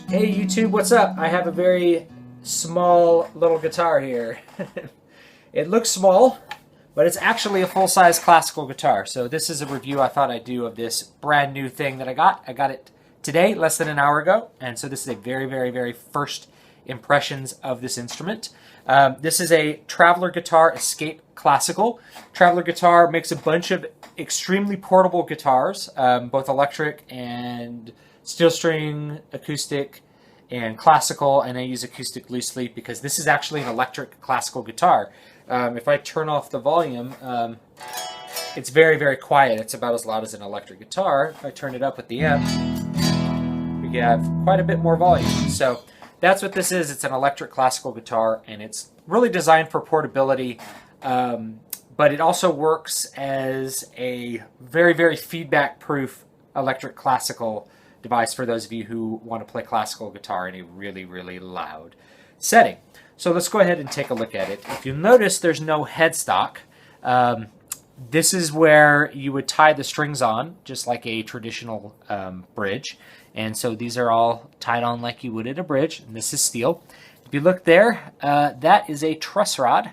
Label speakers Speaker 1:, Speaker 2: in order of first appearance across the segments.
Speaker 1: Hey YouTube, what's up? I have a very small little guitar here. It looks small, but it's actually a full-size classical guitar. So this is a review I thought I'd do of this brand new thing that I got. I got it today, less than an hour ago, and so this is a very first impressions of this instrument. This is a Traveler Guitar Escape Classical. Traveler Guitar makes a bunch of extremely portable guitars, both electric and steel string, acoustic, and classical, and I use acoustic loosely because this is actually an electric classical guitar. If I turn off the volume, it's very quiet. It's about as loud as an electric guitar. If I turn it up with the amp, we have quite a bit more volume. So that's what this is. It's an electric classical guitar, and it's really designed for portability, but it also works as a very feedback-proof electric classical device for those of you who want to play classical guitar in a really loud setting. So let's go ahead and take a look at it. If you notice, there's no headstock. This is where you would tie the strings on, just like a traditional bridge. And so these are all tied on like you would at a bridge, and this is steel. If you look there, that is a truss rod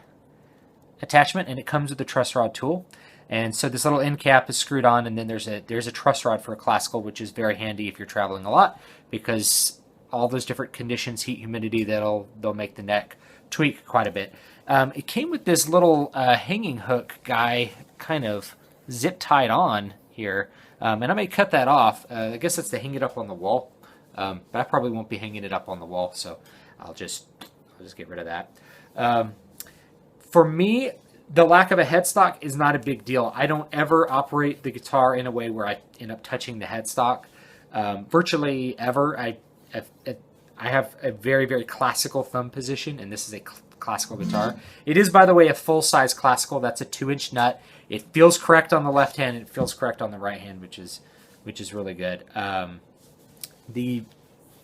Speaker 1: attachment, and it comes with a truss rod tool. And so this little end cap is screwed on, and then there's a truss rod for a classical, which is very handy if you're traveling a lot, because all those different conditions, heat, humidity, they'll make the neck tweak quite a bit. It came with this little hanging hook guy, kind of zip tied on here, and I may cut that off. I guess that's to hang it up on the wall, but I probably won't be hanging it up on the wall, so I'll just get rid of that. For me, the lack of a headstock is not a big deal. I don't ever operate the guitar in a way where I end up touching the headstock. Virtually ever. I have a very classical thumb position, and this is a classical guitar. It is, by the way, a full-size classical. That's a 2-inch nut. It feels correct on the left hand, and it feels correct on the right hand, which is really good. The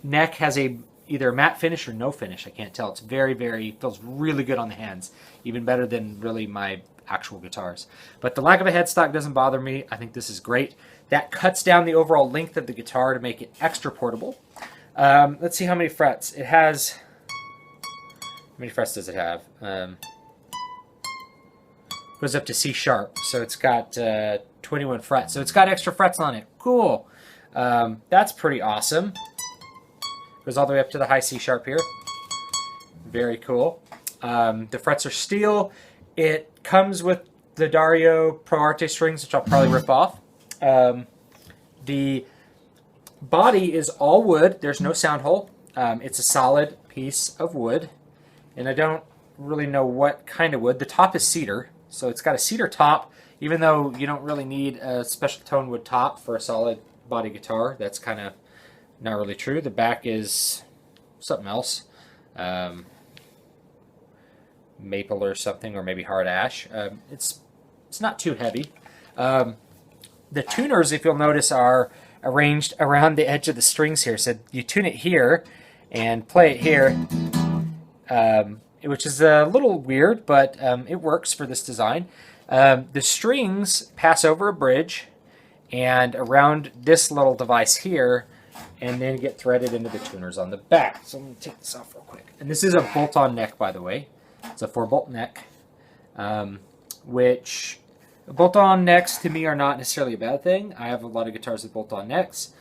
Speaker 1: neck has either a matte finish or no finish. I can't tell. It's feels really good on the hands, even better than really my actual guitars. But the lack of a headstock doesn't bother me. I think this is great. That cuts down the overall length of the guitar to make it extra portable. Let's see how many frets it has. How many frets does it have? Goes up to C sharp, so it's got 21 frets. So it's got extra frets on it. Cool. That's pretty awesome. Goes all the way up to the high C sharp here. Very cool. The frets are steel. It comes with the Dario Pro Arte strings, which I'll probably rip off. The body is all wood. There's no sound hole. It's a solid piece of wood, and I don't really know what kind of wood. The top is cedar, so it's got a cedar top, even though you don't really need a special tone wood top for a solid body guitar. That's kind of not really true. The back is something else. Maple or something, or maybe hard ash. It's not too heavy. The tuners, if you'll notice, are arranged around the edge of the strings here. So you tune it here and play it here, which is a little weird, but it works for this design. The strings pass over a bridge and around this little device here, and then get threaded into the tuners on the back. So I'm going to take this off real quick. And this is a bolt-on neck, by the way. It's a 4-bolt neck, which bolt-on necks to me are not necessarily a bad thing. I have a lot of guitars with bolt-on necks.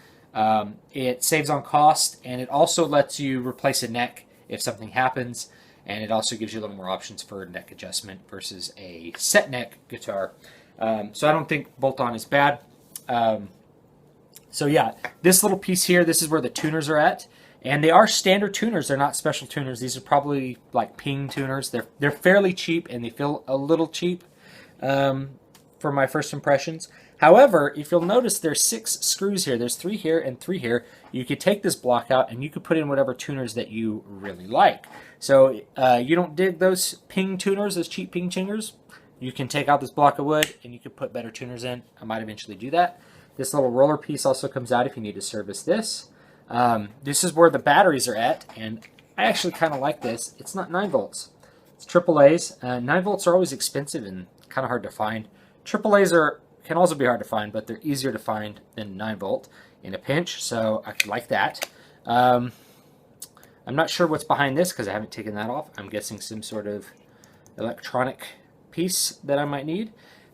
Speaker 1: It saves on cost, and it also lets you replace a neck if something happens, and it also gives you a little more options for neck adjustment versus a set neck guitar. So I don't think bolt-on is bad. So yeah, this little piece here, this is where the tuners are at. And they are standard tuners. They're not special tuners. These are probably like ping tuners. They're fairly cheap, and they feel a little cheap for my first impressions. However, if you'll notice, there's 6 screws here. There's 3 here and 3 here. You could take this block out, and you could put in whatever tuners that you really like. So you don't dig those ping tuners, those cheap ping tuners, you can take out this block of wood, and you can put better tuners in. I might eventually do that. This little roller piece also comes out if you need to service this. This is where the batteries are at, and I actually kind of like this. It's not 9 volts. It's AAA's. 9 volts are always expensive and kind of hard to find. AAA's can also be hard to find, but they're easier to find than 9 volt in a pinch, so I like that. I'm not sure what's behind this because I haven't taken that off. I'm guessing some sort of electronic piece that I might need.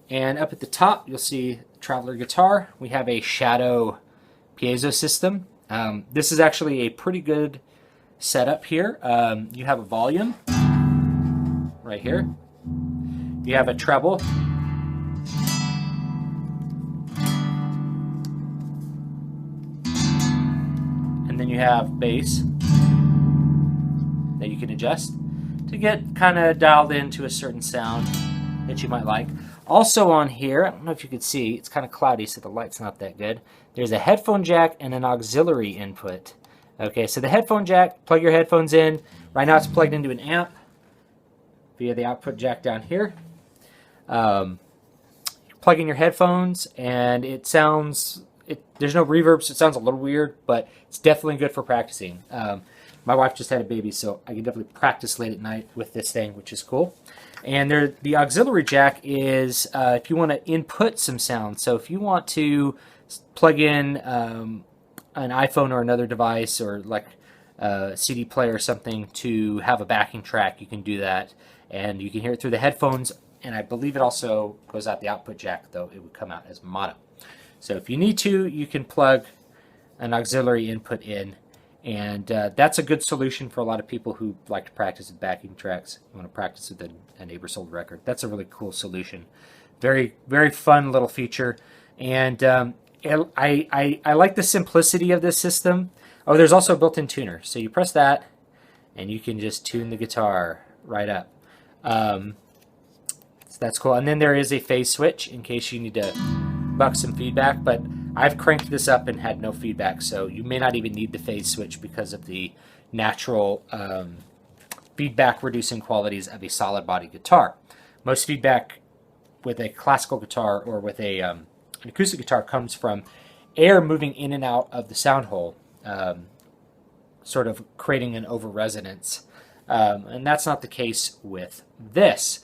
Speaker 1: And up at the top, you'll see Traveler guitar. We have a shadow piezo system. This is actually a pretty good setup here. You have a volume right here. You have a treble. And then you have bass that you can adjust to get kind of dialed into a certain sound that you might like. Also on here, I don't know if you can see, it's kind of cloudy so the light's not that good. There's a headphone jack and an auxiliary input. Okay, so the headphone jack, plug your headphones in. Right now it's plugged into an amp via the output jack down here. Plug in your headphones and it sounds, there's no reverb, so it sounds a little weird, but it's definitely good for practicing. My wife just had a baby, so I can definitely practice late at night with this thing, which is cool. And the auxiliary jack is if you want to input some sound. So if you want to plug in an iPhone or another device or like a CD player or something to have a backing track, you can do that. And you can hear it through the headphones. And I believe it also goes out the output jack, though it would come out as mono. So if you need to, you can plug an auxiliary input in. And that's a good solution for a lot of people who like to practice with backing tracks. You want to practice with a neighbor's old record. That's a really cool solution. Very, very fun little feature. And I like the simplicity of this system. Oh, there's also a built-in tuner. So you press that, and you can just tune the guitar right up. So that's cool. And then there is a phase switch in case you need to buck some feedback. But I've cranked this up and had no feedback, so you may not even need the phase switch because of the natural feedback reducing qualities of a solid body guitar. Most feedback with a classical guitar or with an acoustic guitar comes from air moving in and out of the sound hole, sort of creating an over resonance. And that's not the case with this.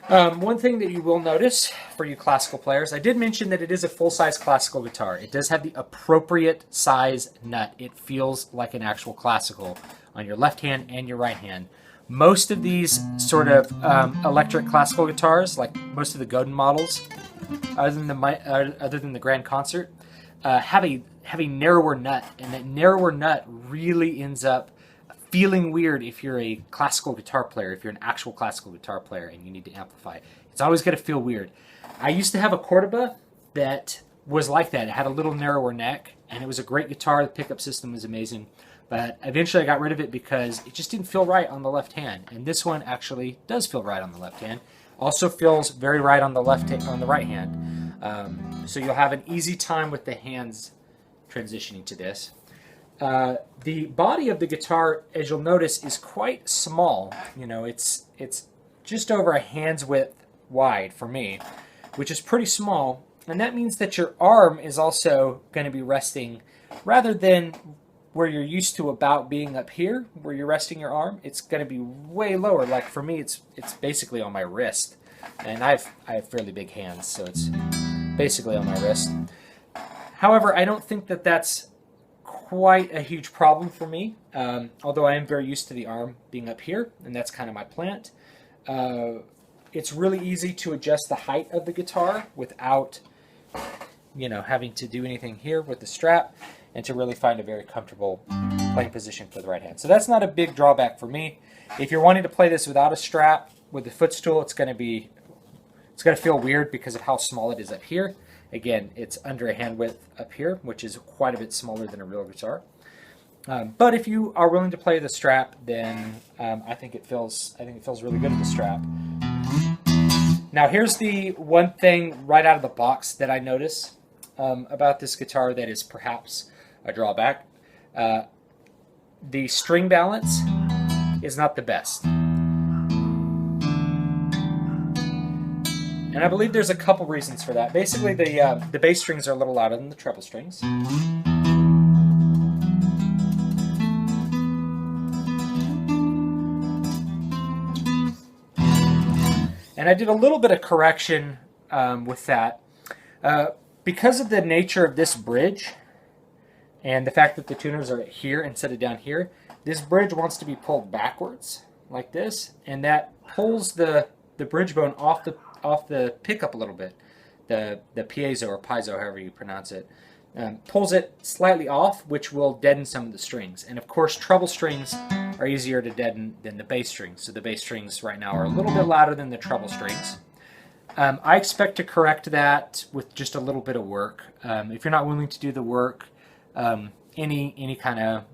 Speaker 1: One thing that you will notice for you classical players, I did mention that it is a full-size classical guitar. It does have the appropriate size nut. It feels like an actual classical on your left hand and your right hand. Most of these sort of electric classical guitars, like most of the Godin models, other than the Grand Concert, have a narrower nut, and that narrower nut really ends up feeling weird if you're a classical guitar player, if you're an actual classical guitar player and you need to amplify. It's always going to feel weird. I used to have a Cordoba that was like that. It had a little narrower neck, and it was a great guitar. The pickup system was amazing. But eventually I got rid of it because it just didn't feel right on the left hand. And this one actually does feel right on the left hand. Also feels very right on the on the right hand. So you'll have an easy time with the hands transitioning to this. The body of the guitar, as you'll notice, is quite small. You know, it's just over a hand's width wide for me, which is pretty small. And that means that your arm is also going to be resting, rather than where you're used to about being up here, where you're resting your arm, it's going to be way lower. Like for me, it's basically on my wrist. And I have fairly big hands, so it's basically on my wrist. However, I don't think that that's quite a huge problem for me, although I am very used to the arm being up here, and that's kind of my plant. It's really easy to adjust the height of the guitar without, you know, having to do anything here with the strap, and to really find a very comfortable playing position for the right hand. So that's not a big drawback for me. If you're wanting to play this without a strap, with the footstool, it's going to feel weird because of how small it is up here. Again, it's under a hand width up here, which is quite a bit smaller than a real guitar. But if you are willing to play the strap, then I think it feels really good with the strap. Now, here's the one thing right out of the box that I notice about this guitar that is perhaps a drawback. The string balance is not the best. And I believe there's a couple reasons for that. Basically, the bass strings are a little louder than the treble strings. And I did a little bit of correction with that. Because of the nature of this bridge, and the fact that the tuners are here instead of down here, this bridge wants to be pulled backwards like this, and that pulls the bridge bone off the pickup a little bit. The piezo or piezo, however you pronounce it, pulls it slightly off, which will deaden some of the strings. And of course, treble strings are easier to deaden than the bass strings. So the bass strings right now are a little bit louder than the treble strings. I expect to correct that with just a little bit of work. If you're not willing to do the work, any kind of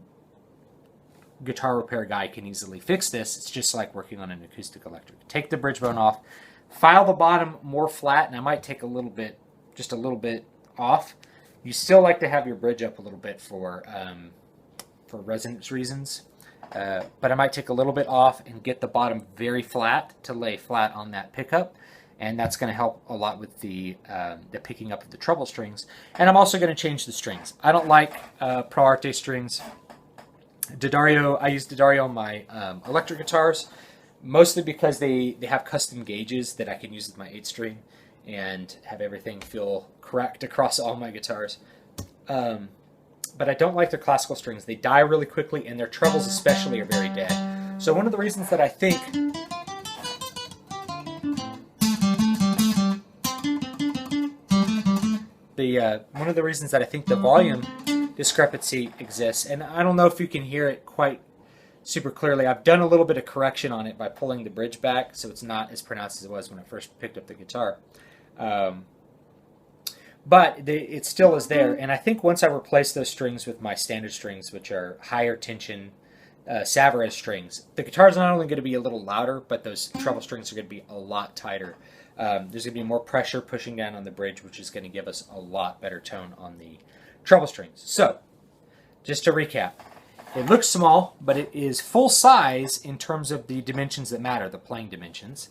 Speaker 1: guitar repair guy can easily fix this. It's just like working on an acoustic electric. Take the bridge bone off, file the bottom more flat, and I might take a little bit, just a little bit off. You still like to have your bridge up a little bit for resonance reasons, but I might take a little bit off and get the bottom very flat to lay flat on that pickup, and that's going to help a lot with the picking up of the treble strings. And I'm also going to change the strings. I don't like Pro Arte strings. D'Addario, I use D'Addario on my electric guitars, mostly because they have custom gauges that I can use with my 8-string and have everything feel correct across all my guitars. But I don't like their classical strings. They die really quickly, and their trebles especially are very dead. So one of the reasons that I think the volume discrepancy exists, and I don't know if you can hear it quite super clearly. I've done a little bit of correction on it by pulling the bridge back, so it's not as pronounced as it was when I first picked up the guitar. But it still is there, and I think once I replace those strings with my standard strings, which are higher tension Savarez strings, the guitar is not only going to be a little louder, but those treble strings are going to be a lot tighter. There's going to be more pressure pushing down on the bridge, which is going to give us a lot better tone on the treble strings. So, just to recap, it looks small, but it is full size in terms of the dimensions that matter, the playing dimensions.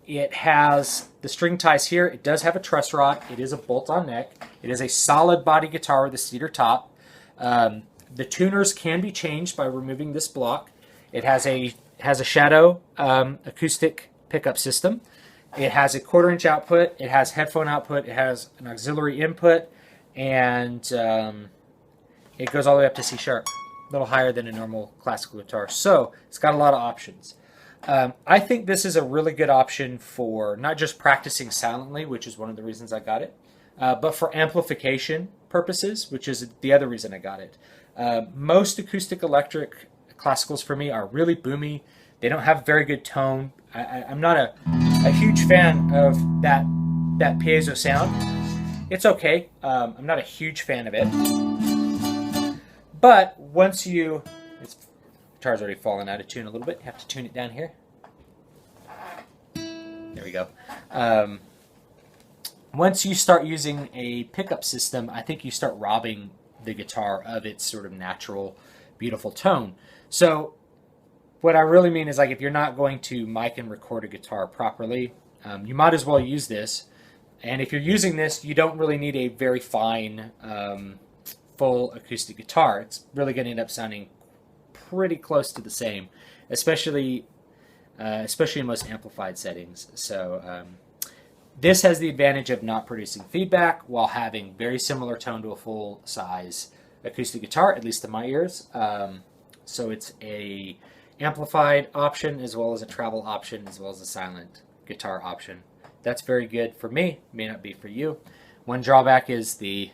Speaker 1: It has the string ties here. It does have a truss rod. It is a bolt-on neck. It is a solid body guitar with a cedar top. The tuners can be changed by removing this block. It has a shadow acoustic pickup system. It has a 1/4-inch output. It has headphone output. It has an auxiliary input, and it goes all the way up to C sharp, a little higher than a normal classical guitar. So it's got a lot of options. I think this is a really good option for not just practicing silently, which is one of the reasons I got it, but for amplification purposes, which is the other reason I got it. Most acoustic electric classicals for me are really boomy. They don't have very good tone. I'm not a huge fan of that piezo sound. It's okay. I'm not a huge fan of it. But once you... Guitar's already fallen out of tune a little bit. You have to tune it down here. There we go. Once you start using a pickup system, I think you start robbing the guitar of its sort of natural, beautiful tone. So what I really mean is, like, if you're not going to mic and record a guitar properly, you might as well use this. And if you're using this, you don't really need a very fine, full acoustic guitar. It's really going to end up sounding pretty close to the same, especially in most amplified settings. So this has the advantage of not producing feedback while having very similar tone to a full-size acoustic guitar, at least to my ears. So it's a amplified option as well as a travel option as well as a silent guitar option. That's very good for me. May not be for you. One drawback is the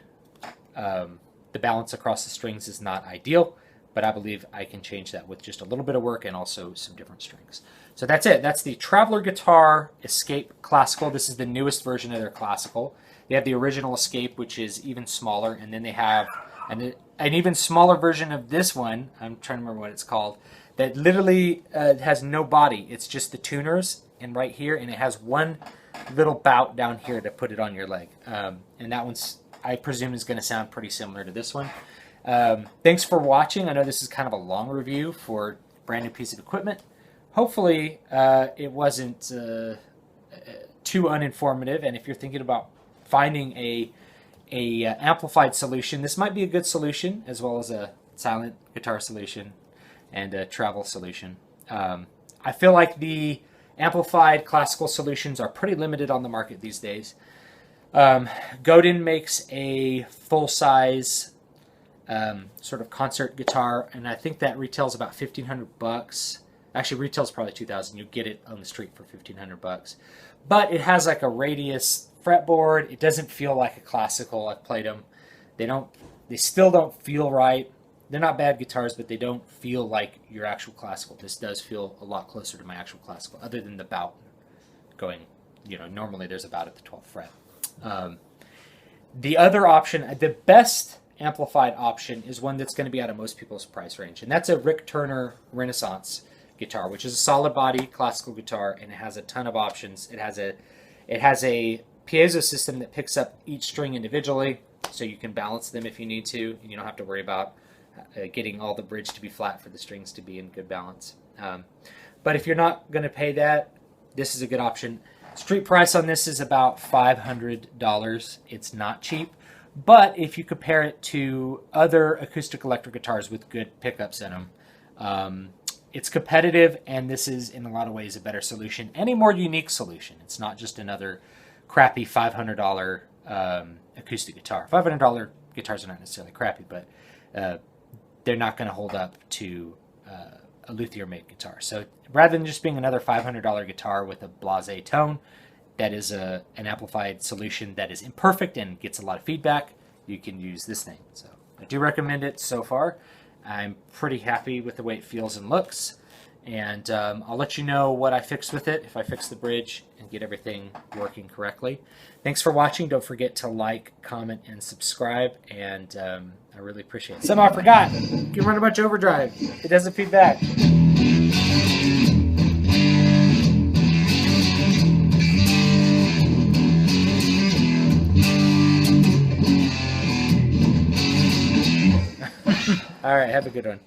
Speaker 1: balance across the strings is not ideal, but I believe I can change that with just a little bit of work and also some different strings. So that's it. That's the Traveler Guitar Escape Classical. This is the newest version of their Classical. They have the original Escape, which is even smaller, and then they have an even smaller version of this one. I'm trying to remember what it's called. That literally has no body. It's just the tuners and right here, and it has one little bout down here to put it on your leg. And that one's, I presume, is going to sound pretty similar to this one. Thanks for watching. I know this is kind of a long review for a brand new piece of equipment. Hopefully it wasn't too uninformative, and if you're thinking about finding a amplified solution, this might be a good solution, as well as a silent guitar solution and a travel solution. I feel like the amplified classical solutions are pretty limited on the market these days. Godin makes a full-size sort of concert guitar, and I think that retails about $1,500. Actually, retails probably $2,000. You get it on the street for $1,500. But it has like a radius fretboard. It doesn't feel like a classical. I've played them. They still don't feel right. They're not bad guitars, but they don't feel like your actual classical. This does feel a lot closer to my actual classical, other than the bout going, normally there's a bout at the 12th fret. The other option, the best amplified option, is one that's going to be out of most people's price range, and that's a Rick Turner Renaissance guitar, which is a solid body classical guitar, and it has a ton of options. It has a piezo system that picks up each string individually, so you can balance them if you need to, and you don't have to worry about getting all the bridge to be flat for the strings to be in good balance. But if you're not going to pay that, this is a good option. Street price on this is about $500. It's not cheap, but if you compare it to other acoustic electric guitars with good pickups in them, it's competitive, and this is in a lot of ways a better solution and a more unique solution. It's not just another crappy $500 acoustic guitar. $500 guitars are not necessarily crappy, but they're not going to hold up to a luthier-made guitar. So rather than just being another $500 guitar with a blasé tone, that is an amplified solution that is imperfect and gets a lot of feedback, you can use this thing. So I do recommend it so far. I'm pretty happy with the way it feels and looks, and I'll let you know what I fix with it, if I fix the bridge and get everything working correctly. Thanks for watching. Don't forget to like, comment, and subscribe, and I really appreciate it. Somehow I forgot. You can run a bunch of overdrive. It doesn't feedback. All right, have a good one.